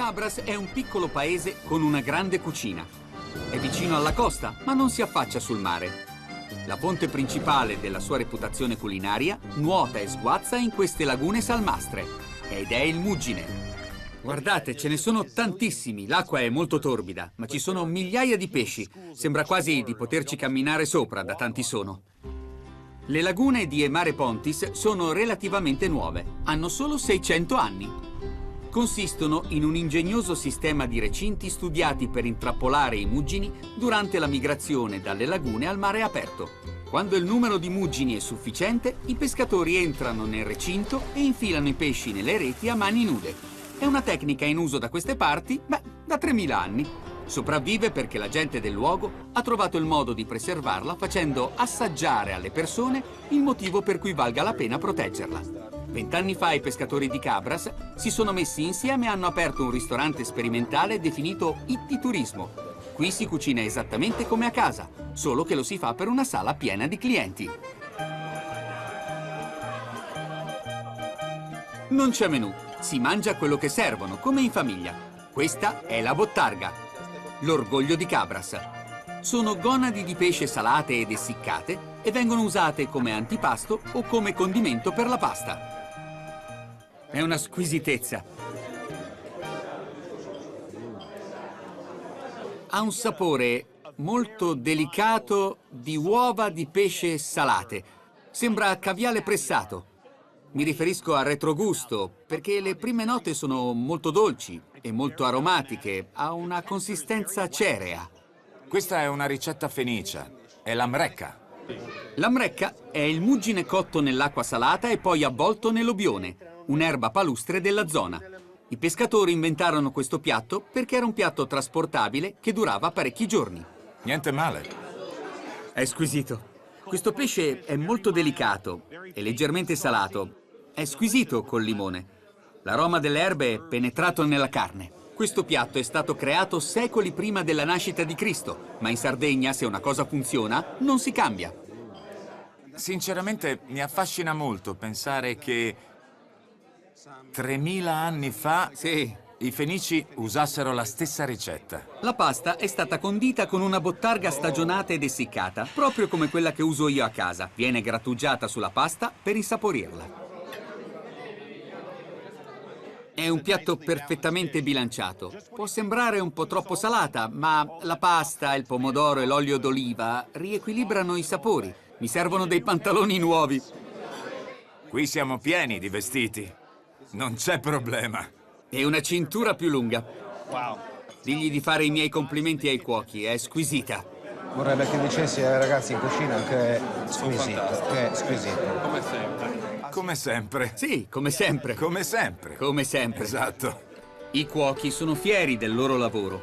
Cabras è un piccolo paese con una grande cucina. È vicino alla costa, ma non si affaccia sul mare. La fonte principale della sua reputazione culinaria nuota e sguazza in queste lagune salmastre, ed è il Muggine. Guardate, ce ne sono tantissimi, l'acqua è molto torbida, ma ci sono migliaia di pesci. Sembra quasi di poterci camminare sopra, da tanti sono. Le lagune di Mare Pontis sono relativamente nuove, hanno solo 600 anni. Consistono in un ingegnoso sistema di recinti studiati per intrappolare i muggini durante la migrazione dalle lagune al mare aperto. Quando il numero di muggini è sufficiente, i pescatori entrano nel recinto e infilano i pesci nelle reti a mani nude. È una tecnica in uso da queste parti, da 3000 anni. Sopravvive perché la gente del luogo ha trovato il modo di preservarla facendo assaggiare alle persone il motivo per cui valga la pena proteggerla. 20 anni fa i pescatori di Cabras si sono messi insieme e hanno aperto un ristorante sperimentale definito Itti Turismo. Qui si cucina esattamente come a casa, solo che lo si fa per una sala piena di clienti. Non c'è menù, si mangia quello che servono, come in famiglia. Questa è la bottarga, l'orgoglio di Cabras. Sono gonadi di pesce salate ed essiccate e vengono usate come antipasto o come condimento per la pasta. È una squisitezza. Ha un sapore molto delicato di uova di pesce salate. Sembra caviale pressato. Mi riferisco al retrogusto, perché le prime note sono molto dolci e molto aromatiche. Ha una consistenza cerea. Questa è una ricetta fenicia. È l'amrecca. L'amrecca è il muggine cotto nell'acqua salata e poi avvolto nell'obione, un'erba palustre della zona. I pescatori inventarono questo piatto perché era un piatto trasportabile che durava parecchi giorni. Niente male. È squisito. Questo pesce è molto delicato e leggermente salato. È squisito col limone. L'aroma delle erbe è penetrato nella carne. Questo piatto è stato creato secoli prima della nascita di Cristo, ma in Sardegna, se una cosa funziona, non si cambia. Sinceramente, mi affascina molto pensare che 3000 anni fa Sì. i fenici usassero la stessa ricetta. La pasta è stata condita con una bottarga stagionata ed essiccata, proprio come quella che uso io a casa. Viene grattugiata sulla pasta per insaporirla. È un piatto perfettamente bilanciato. Può sembrare un po' troppo salata, ma la pasta, il pomodoro e l'olio d'oliva riequilibrano i sapori. Mi servono dei pantaloni nuovi. Qui siamo pieni di vestiti. Non c'è problema. E una cintura più lunga. Wow. Digli di fare i miei complimenti ai cuochi, è squisita. Vorrebbe che dicessi ai ragazzi in cucina che è squisito, che è squisito. Come sempre. Come sempre. Sì, come sempre. Come sempre. Come sempre. Esatto. I cuochi sono fieri del loro lavoro.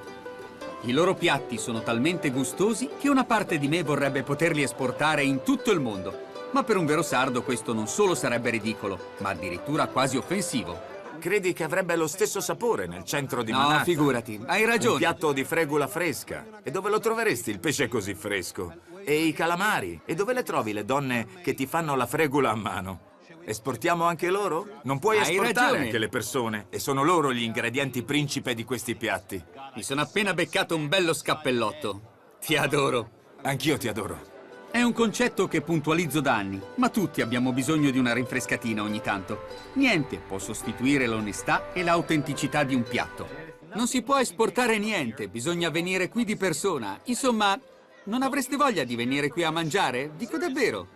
I loro piatti sono talmente gustosi che una parte di me vorrebbe poterli esportare in tutto il mondo. Ma per un vero sardo questo non solo sarebbe ridicolo, ma addirittura quasi offensivo. Credi che avrebbe lo stesso sapore nel centro di No, Manhattan? figurati, hai ragione. Un piatto di fregula fresca. E dove lo troveresti il pesce così fresco? E i calamari? E dove le trovi le donne che ti fanno la fregula a mano? Esportiamo anche loro? Non puoi Hai esportare ragione. anche le persone. E sono loro gli ingredienti principe di questi piatti. Mi sono appena beccato un bello scappellotto. Ti adoro. Anch'io ti adoro. È un concetto che puntualizzo da anni, ma tutti abbiamo bisogno di una rinfrescatina ogni tanto. Niente può sostituire l'onestà e l'autenticità di un piatto. Non si può esportare niente, bisogna venire qui di persona. Insomma, non avreste voglia di venire qui a mangiare? Dico davvero.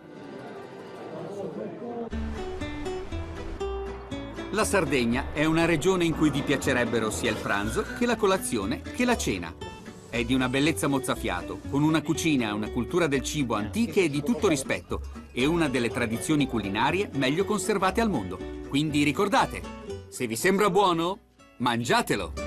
La Sardegna è una regione in cui vi piacerebbero sia il pranzo che la colazione che la cena. È di una bellezza mozzafiato, con una cucina e una cultura del cibo antiche e di tutto rispetto, e una delle tradizioni culinarie meglio conservate al mondo. Quindi ricordate, se vi sembra buono, mangiatelo!